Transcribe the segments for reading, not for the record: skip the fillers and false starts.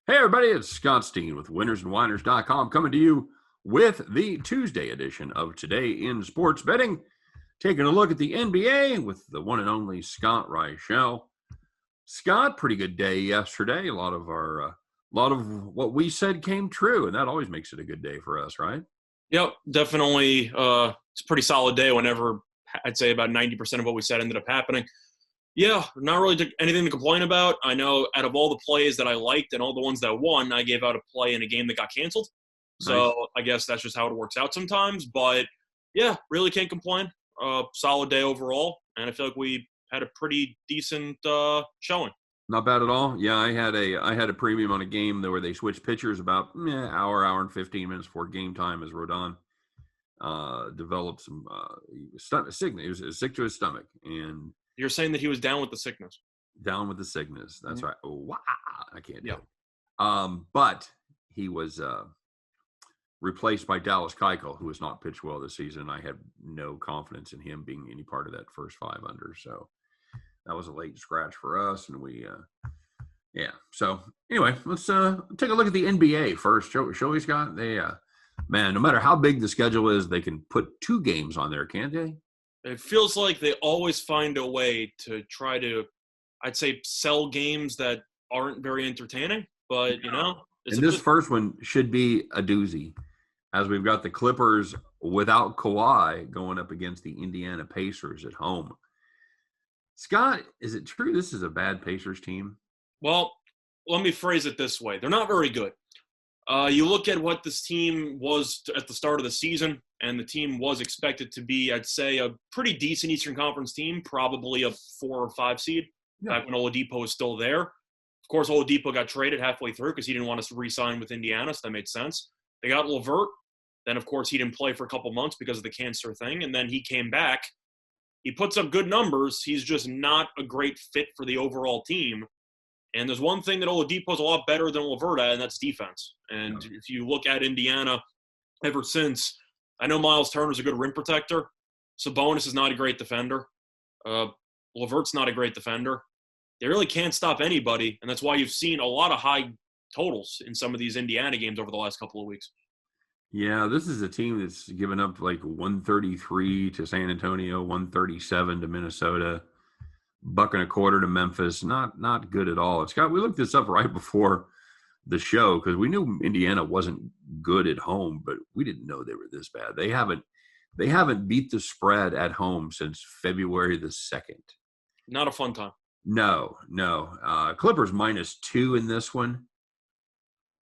Hey, everybody, it's Scott Steen with winnersandwhiners.com coming to you with the Tuesday edition of Today in Sports Betting. Taking a look at the NBA with the one and only Scott Reichel. Scott, pretty good day yesterday. A lot of what we said came true, and that always makes it a good day for us, right? Yep, definitely. It's a pretty solid day whenever I'd say about 90% of what we said ended up happening. Yeah, not really anything to complain about. I know out of all the plays that I liked and all the ones that won, I gave out a play in a game that got canceled. Nice. So I guess that's just how it works out sometimes. But yeah, really can't complain. Solid day overall. And I feel like we had a pretty decent showing. Not bad at all. Yeah, I had a premium on a game where they switched pitchers about hour and 15 minutes before game time as Rodon developed some sickness. He was sick to his stomach and You're saying that he was down with the sickness. down with the sickness. That's Mhm. right. Oh, wow. I can't do Yeah. it. But he was replaced by Dallas Keuchel, who has not pitched well this season. I had no confidence in him being any part of that first five under. So that was a late scratch for us. And yeah. So anyway, let's take a look at the NBA first. Shall we, Scott? Man, no matter how big the schedule is, they can put two games on there, can't they? It feels like they always find a way to try to, I'd say, sell games that aren't very entertaining. But it's And a this bit. first one should be a doozy, as we've got the Clippers without Kawhi going up against the Indiana Pacers at home. Scott, is it true this is a bad Pacers team? Well, let me phrase it this way: they're not very good. You look at what this team was at the start of the season, and the team was expected to be, I'd say, a pretty decent Eastern Conference team, probably a 4 or 5 seed. Yeah. Back when Oladipo was still there. Of course, Oladipo got traded halfway through because he didn't want us to re-sign with Indiana, so that made sense. They got LeVert. Then, of course, he didn't play for a couple months because of the cancer thing, and then he came back. He puts up good numbers. He's just not a great fit for the overall team. And there's one thing that Oladipo's a lot better than LeVert at, and that's defense. And if you look at Indiana ever since, I know Miles Turner's a good rim protector. Sabonis is not a great defender. Uh, LeVert's not a great defender. They really can't stop anybody, and that's why you've seen a lot of high totals in some of these Indiana games over the last couple of weeks. Yeah, this is a team that's given up like 133 to San Antonio, 137 to Minnesota, buck and a quarter to Memphis. Not good at all. Scott, we looked this up right before the show because we knew Indiana wasn't good at home, but we didn't know they were this bad. They haven't beat the spread at home since February the 2nd. Not a fun time. No. Clippers -2 in this one.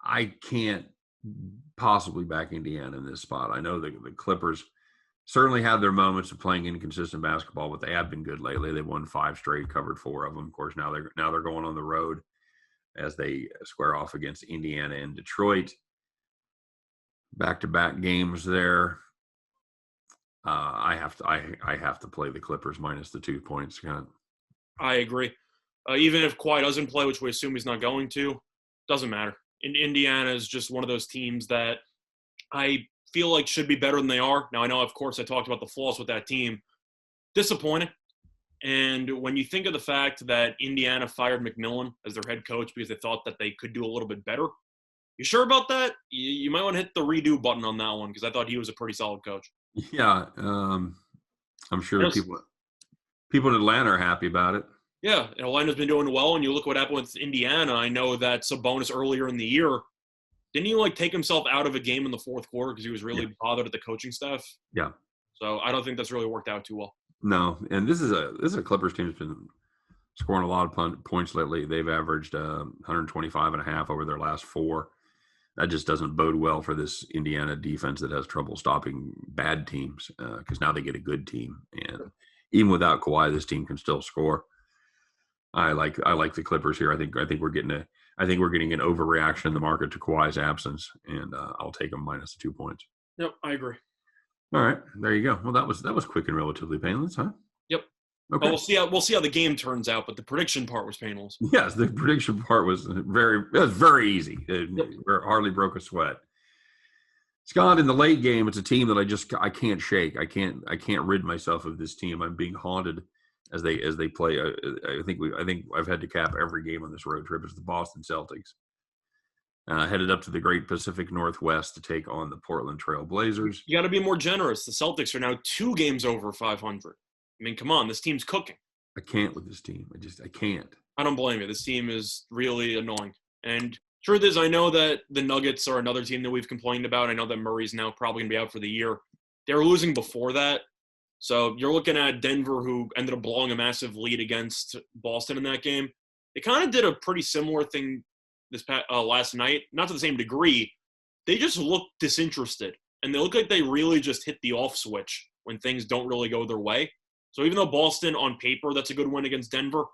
I can't possibly back Indiana in this spot. I know the Clippers certainly have their moments of playing inconsistent basketball, but they have been good lately. They've won 5 straight, covered 4 of them. Of course, now they're going on the road as they square off against Indiana and Detroit. Back-to-back games there. I have to play the Clippers minus the 2 points. Scott. I agree. Even if Kawhi doesn't play, which we assume he's not going to, doesn't matter. Indiana is just one of those teams that I feel like should be better than they are. Now, I know, of course, I talked about the flaws with that team. Disappointing. And when you think of the fact that Indiana fired McMillan as their head coach because they thought that they could do a little bit better, you sure about that? You might want to hit the redo button on that one because I thought he was a pretty solid coach. Yeah, I'm sure people in Atlanta are happy about it. Yeah, and Atlanta's been doing well, and you look what happened with Indiana. I know that Sabonis earlier in the year, didn't he take himself out of a game in the fourth quarter because he was really Yeah. bothered at the coaching staff? Yeah. So I don't think that's really worked out too well. No, and this is a Clippers team that's been scoring a lot of points lately. They've averaged 125 and a half over their last 4. That just doesn't bode well for this Indiana defense that has trouble stopping bad teams because now they get a good team, and even without Kawhi, this team can still score. I like the Clippers here. I think we're getting an overreaction in the market to Kawhi's absence, and I'll take them minus the 2 points. Yep, I agree. All right, there you go. Well, that was quick and relatively painless, huh? Yep. Okay. Well, we'll see how the game turns out, but the prediction part was painless. Yes, the prediction part was very easy. It hardly broke a sweat. Scott, in the late game, it's a team that I can't shake. I can't rid myself of this team. I'm being haunted as they play. I think I've had to cap every game on this road trip. It's the Boston Celtics. headed up to the Great Pacific Northwest to take on the Portland Trail Blazers. You got to be more generous. The Celtics are now 2 games over 500. I mean, come on, this team's cooking. I can't with this team. I can't. I don't blame you. This team is really annoying. And truth is, I know that the Nuggets are another team that we've complained about. I know that Murray's now probably going to be out for the year. They were losing before that. So you're looking at Denver, who ended up blowing a massive lead against Boston in that game. They kind of did a pretty similar thing last night, not to the same degree. They just looked disinterested, and they look like they really just hit the off switch when things don't really go their way. So even though Boston, on paper, that's a good win against Denver,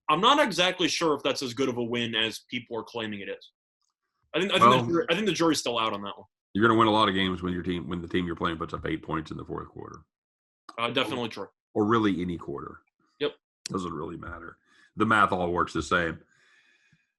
I'm not exactly sure if that's as good of a win as people are claiming it is. I think the jury's still out on that one. You're going to win a lot of games when the team you're playing puts up 8 points in the fourth quarter. Definitely true. Or really any quarter. Yep. Doesn't really matter. The math all works the same.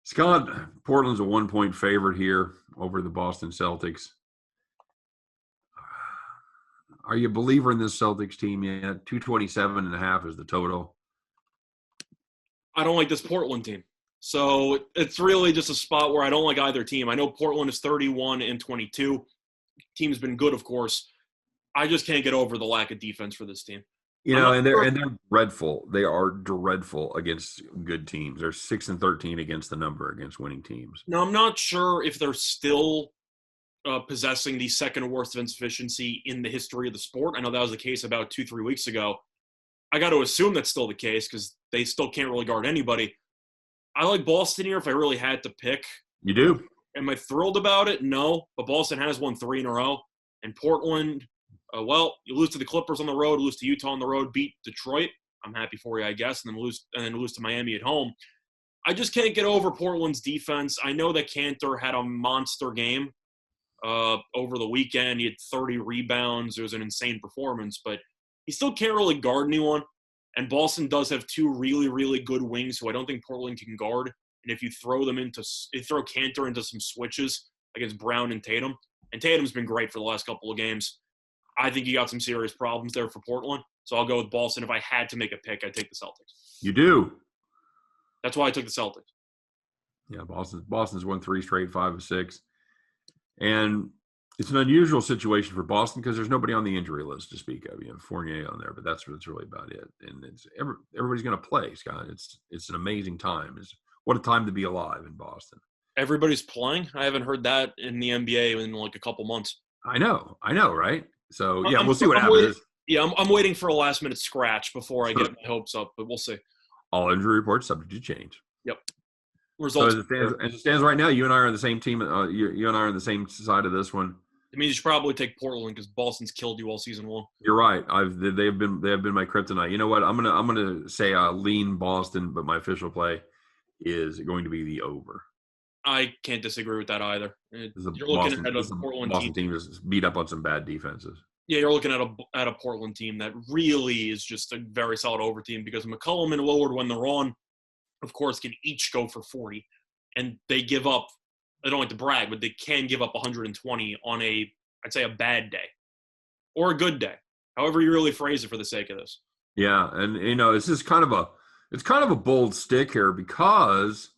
Scott, Portland's a 1-point favorite here over the Boston Celtics. Are you a believer in this Celtics team yet? 227.5 is the total. I don't like this Portland team. So it's really just a spot where I don't like either team. I know Portland is 31-22. Team's been good, of course. I just can't get over the lack of defense for this team. And they're dreadful. They are dreadful against good teams. They're 6-13 against the number against winning teams. Now, I'm not sure if they're still possessing the second worst defensive efficiency in the history of the sport. I know that was the case about 2-3 weeks ago. I got to assume that's still the case because they still can't really guard anybody. I like Boston here if I really had to pick. You do? Am I thrilled about it? No. But Boston has won 3 in a row. And Portland, you lose to the Clippers on the road, lose to Utah on the road, beat Detroit. I'm happy for you, I guess, and then lose to Miami at home. I just can't get over Portland's defense. I know that Kanter had a monster game over the weekend. He had 30 rebounds. It was an insane performance, but he still can't really guard anyone. And Boston does have 2 really, really good wings who I don't think Portland can guard. And if you throw Kanter into some switches against Brown and Tatum Tatum's been great for the last couple of games, I think you got some serious problems there for Portland. So I'll go with Boston. If I had to make a pick, I'd take the Celtics. You do? That's why I took the Celtics. Yeah, Boston's won 3 straight, 5 of 6. And it's an unusual situation for Boston because there's nobody on the injury list to speak of. You have Fournier on there, but that's really about it. And everybody's going to play, Scott. It's an amazing time. What a time to be alive in Boston. Everybody's playing? I haven't heard that in the NBA in like a couple months. I know, right? So, yeah, we'll see what happens. I'm waiting for a last-minute scratch before I get my hopes up, but we'll see. All injury reports subject to change. Yep. Results. So as it stands right now, you and I are on the same team. You and I are on the same side of this one. It means you should probably take Portland because Boston's killed you all season long. You're right. They have been my kryptonite. You know what? I'm gonna say lean Boston, but my official play is going to be the over. I can't disagree with that either. You're looking at a Portland team is beat up on some bad defenses. Yeah, you're looking at a Portland team that really is just a very solid over team because McCollum and Lillard, when they're on, of course, can each go for 40. And they give up, I don't like to brag, but they can give up 120 on I'd say a bad day or a good day. However you really phrase it for the sake of this. Yeah, and it's just kind of a bold stick here because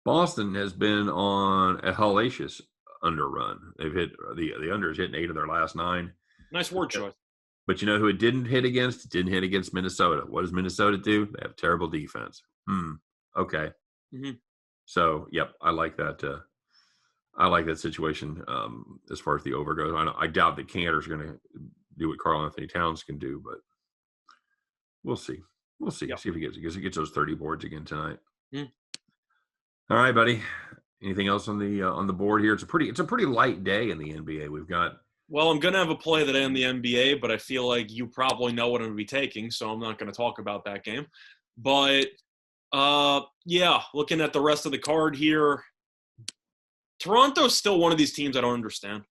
Boston has been on a hellacious underrun. They've hit the under is hitting 8 of their last 9. Nice word choice. But you know who it didn't hit against? It didn't hit against Minnesota. What does Minnesota do? They have terrible defense. Okay. Mm-hmm. So, yep, I like that. I like that situation as far as the over goes. I doubt that Kanter's going to do what Karl Anthony Towns can do, but we'll see. We'll see. Yep. See if he gets those 30 boards again tonight. Mm. All right, buddy. Anything else on the board here? It's a pretty light day in the NBA. We've got. Well, I'm going to have a play today in the NBA, but I feel like you probably know what I'm going to be taking, so I'm not going to talk about that game. But, looking at the rest of the card here, Toronto's still one of these teams I don't understand.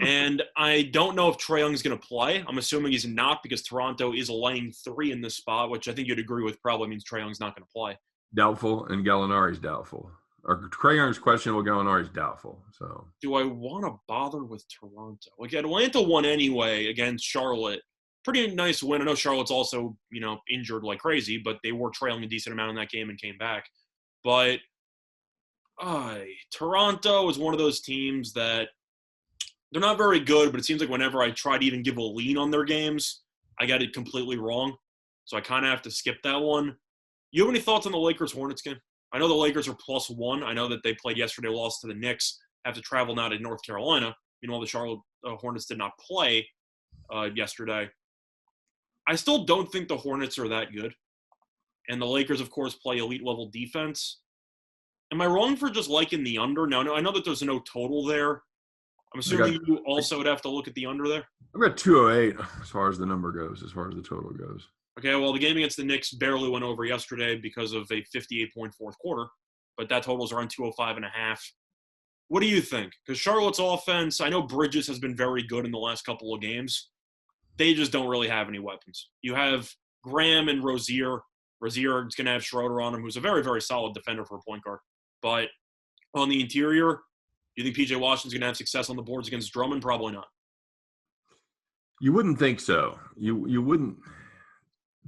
And I don't know if Trae Young is going to play. I'm assuming he's not because Toronto is laying 3 in this spot, which I think you'd agree with probably means Trae Young's not going to play. Doubtful, and Gallinari's doubtful. Or Trae Young's questionable, Gallinari's doubtful. So, do I want to bother with Toronto? Like Atlanta won anyway against Charlotte. Pretty nice win. I know Charlotte's also, injured like crazy, but they were trailing a decent amount in that game and came back. But Toronto is one of those teams that they're not very good, but it seems like whenever I try to even give a lean on their games, I got it completely wrong. So I kind of have to skip that one. You have any thoughts on the Lakers-Hornets game? I know the Lakers are +1. I know that they played yesterday, lost to the Knicks, have to travel now to North Carolina. Meanwhile, the Charlotte Hornets did not play yesterday. I still don't think the Hornets are that good. And the Lakers, of course, play elite-level defense. Am I wrong for just liking the under? No, I know that there's no total there. I'm assuming you also would have to look at the under there. I've got 208 as far as the number goes, as far as the total goes. Okay, well, the game against the Knicks barely went over yesterday because of a 58-point fourth quarter, but that total's around 205.5. What do you think? Because Charlotte's offense, I know Bridges has been very good in the last couple of games. They just don't really have any weapons. You have Graham and Rozier. Rozier is going to have Schroeder on him, who's a very, very solid defender for a point guard. But on the interior, do you think P.J. Washington's going to have success on the boards against Drummond? Probably not. You wouldn't think so. You wouldn't.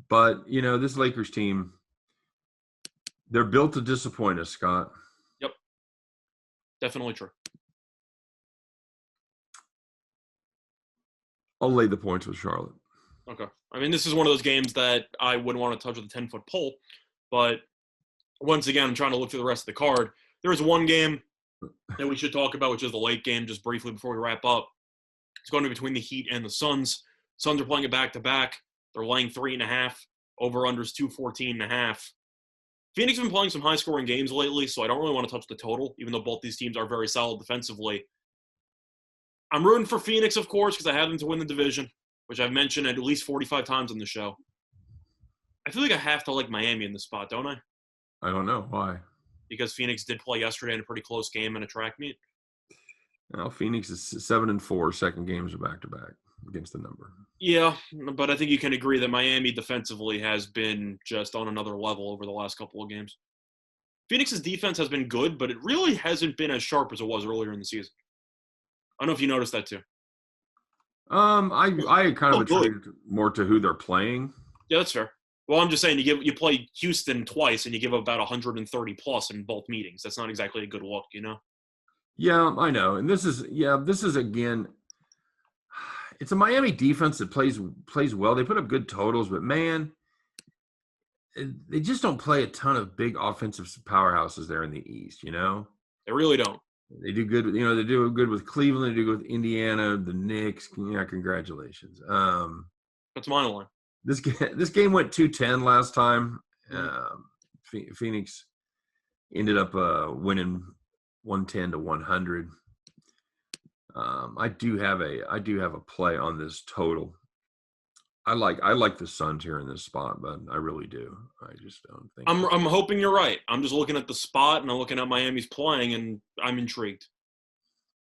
But, this Lakers team, they're built to disappoint us, Scott. Yep. Definitely true. I'll lay the points with Charlotte. Okay. I mean, this is one of those games that I wouldn't want to touch with a 10-foot pole. But once again, I'm trying to look through the rest of the card. There is one game that we should talk about, which is the late game, just briefly before we wrap up. It's going to be between the Heat and the Suns. Suns are playing a back-to-back. They're laying 3.5. Over-under's 214.5. Phoenix has been playing some high-scoring games lately, so I don't really want to touch the total, even though both these teams are very solid defensively. I'm rooting for Phoenix, of course, because I have them to win the division, which I've mentioned at least 45 times on the show. I feel like I have to like Miami in this spot, don't I? I don't know. Why? Because Phoenix did play yesterday in a pretty close game in a track meet. Well, Phoenix is 7-4. Second games are back-to-back against the number. Yeah, but I think you can agree that Miami defensively has been just on another level over the last couple of games. Phoenix's defense has been good, but it really hasn't been as sharp as it was earlier in the season. I don't know if you noticed that too. I kind of attribute it more to who they're playing. Yeah, that's fair. Well, I'm just saying you play Houston twice and you give about 130 plus in both meetings. That's not exactly a good look, Yeah, I know. And this is again, it's a Miami defense that plays well. They put up good totals, but man, they just don't play a ton of big offensive powerhouses there in the East, They really don't. They do good, they do good with Cleveland, they do good with Indiana, the Knicks. Yeah, congratulations. That's my line. This game went 210 last time. Phoenix ended up winning 110-100. I do have a play on this total. I like the Suns here in this spot, but I really do. I just don't think. I'm hoping you're right. I'm just looking at the spot and I'm looking at Miami's playing, and I'm intrigued.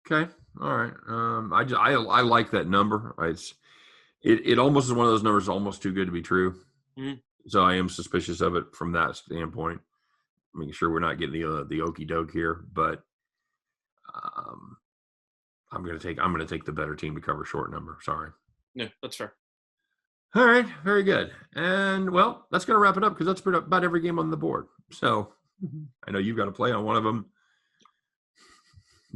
Okay, all right. I like that number. It almost is one of those numbers almost too good to be true. Mm-hmm. So I am suspicious of it from that standpoint. Making sure we're not getting the okey doke here, but I'm gonna take the better team to cover short number. Sorry. Yeah, that's fair. All right, very good. And, well, that's going to wrap it up because that's about every game on the board. So I know you've got to play on one of them.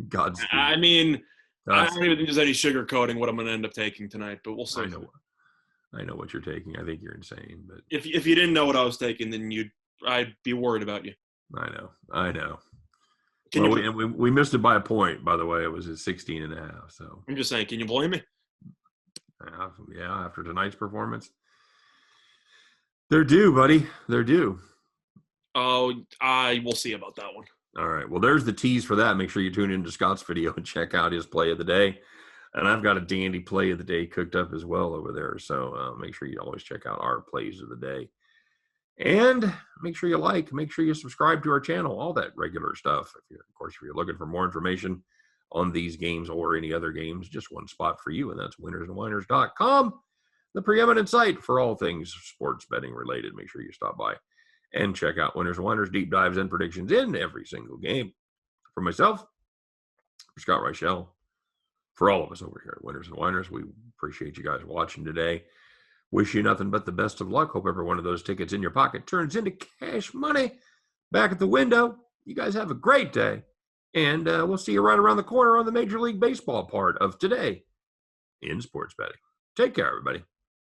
Godspeed. I mean, I don't even think there's any sugarcoating what I'm going to end up taking tonight, but we'll see. I know what you're taking. I think you're insane. But if you didn't know what I was taking, then I'd be worried about you. I know. We missed it by a point, by the way. It was at 16.5. So I'm just saying, can you blame me? Yeah, after tonight's performance. They're due, buddy. They're due. Oh, I will see about that one. All right. Well, there's the tease for that. Make sure you tune into Scott's video and check out his play of the day. And I've got a dandy play of the day cooked up as well over there. So make sure you always check out our plays of the day. And make sure you subscribe to our channel, all that regular stuff. If you're looking for more information on these games or any other games, just one spot for you, and that's winnersandwhiners.com, the preeminent site for all things sports betting related. Make sure you stop by and check out Winners and Whiners deep dives and predictions in every single game. For myself, for Scott Reichel, for all of us over here at Winners and Whiners, we appreciate you guys watching today. Wish you nothing but the best of luck. Hope every one of those tickets in your pocket turns into cash money back at the window. You guys have a great day. And we'll see you right around the corner on the Major League Baseball part of Today in Sports Betting. Take care, everybody.